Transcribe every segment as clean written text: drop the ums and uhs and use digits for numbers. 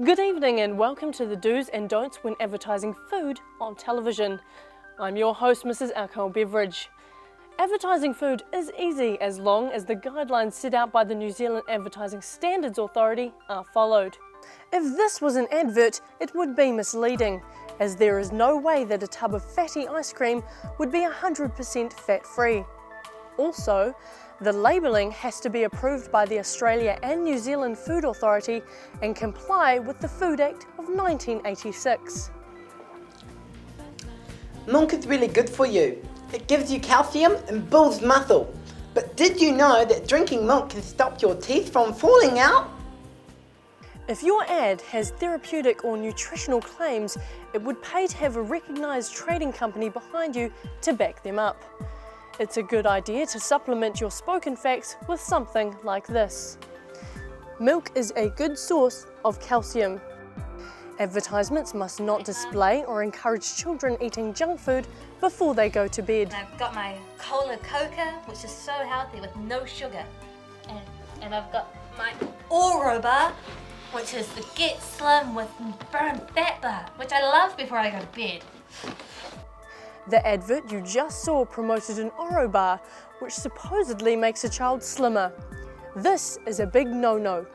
Good evening and welcome to the do's and don'ts when advertising food on television. I'm your host, Mrs. Alcohol Beverage. Advertising food is easy as long as the guidelines set out by the New Zealand Advertising Standards Authority are followed. If this was an advert, it would be misleading, as there is no way that a tub of fatty ice cream would be 100% fat-free. Also, the labelling has to be approved by the Australia and New Zealand Food Authority and comply with the Food Act of 1986. Milk is really good for you. It gives you calcium and builds muscle. But did you know that drinking milk can stop your teeth from falling out? If your ad has therapeutic or nutritional claims, it would pay to have a recognised trading company behind you to back them up. It's a good idea to supplement your spoken facts with something like this. Milk is a good source of calcium. Advertisements must not display or encourage children eating junk food before they go to bed. I've got my Cola Coca, which is so healthy with no sugar. And I've got my Oro Bar, which is the Get Slim with Burn Fat Bar, which I love before I go to bed. The advert you just saw promoted an Oro Bar, which supposedly makes a child slimmer. This is a big no-no.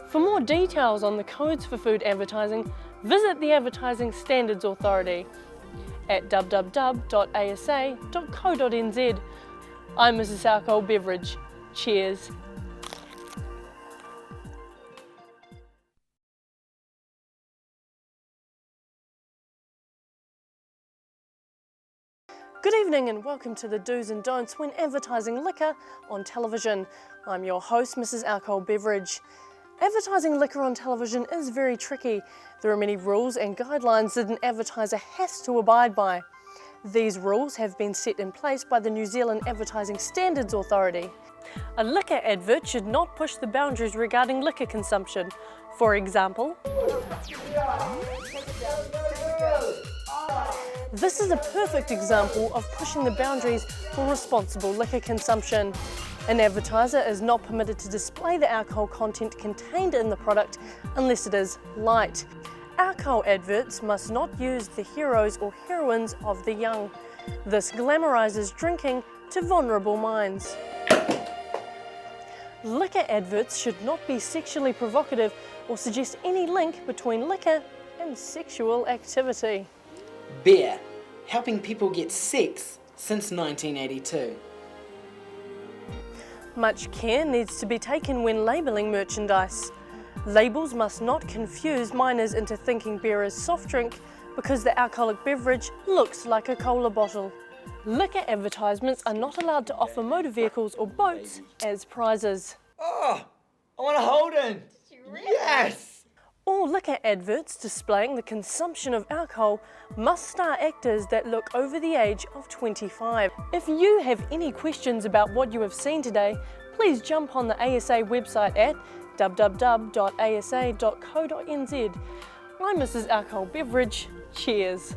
For more details on the codes for food advertising, visit the Advertising Standards Authority at www.asa.co.nz. I'm Mrs. Alcohol Beverage. Cheers. Good evening and welcome to the do's and don'ts when advertising liquor on television. I'm your host, Mrs. Alcohol Beverage. Advertising liquor on television is very tricky. There are many rules and guidelines that an advertiser has to abide by. These rules have been set in place by the New Zealand Advertising Standards Authority. A liquor advert should not push the boundaries regarding liquor consumption. For example, this is a perfect example of pushing the boundaries for responsible liquor consumption. An advertiser is not permitted to display the alcohol content contained in the product unless it is light. Alcohol adverts must not use the heroes or heroines of the young. This glamorizes drinking to vulnerable minds. Liquor adverts should not be sexually provocative or suggest any link between liquor and sexual activity. Beer, helping people get sex since 1982. Much care needs to be taken when labelling merchandise. Labels must not confuse minors into thinking beer is soft drink because the alcoholic beverage looks like a cola bottle. Liquor advertisements are not allowed to offer motor vehicles or boats as prizes. Oh, I want a Holden. Yes! All liquor adverts displaying the consumption of alcohol must star actors that look over the age of 25. If you have any questions about what you have seen today, please jump on the ASA website at www.asa.co.nz. I'm Mrs. Alcohol Beverage. Cheers.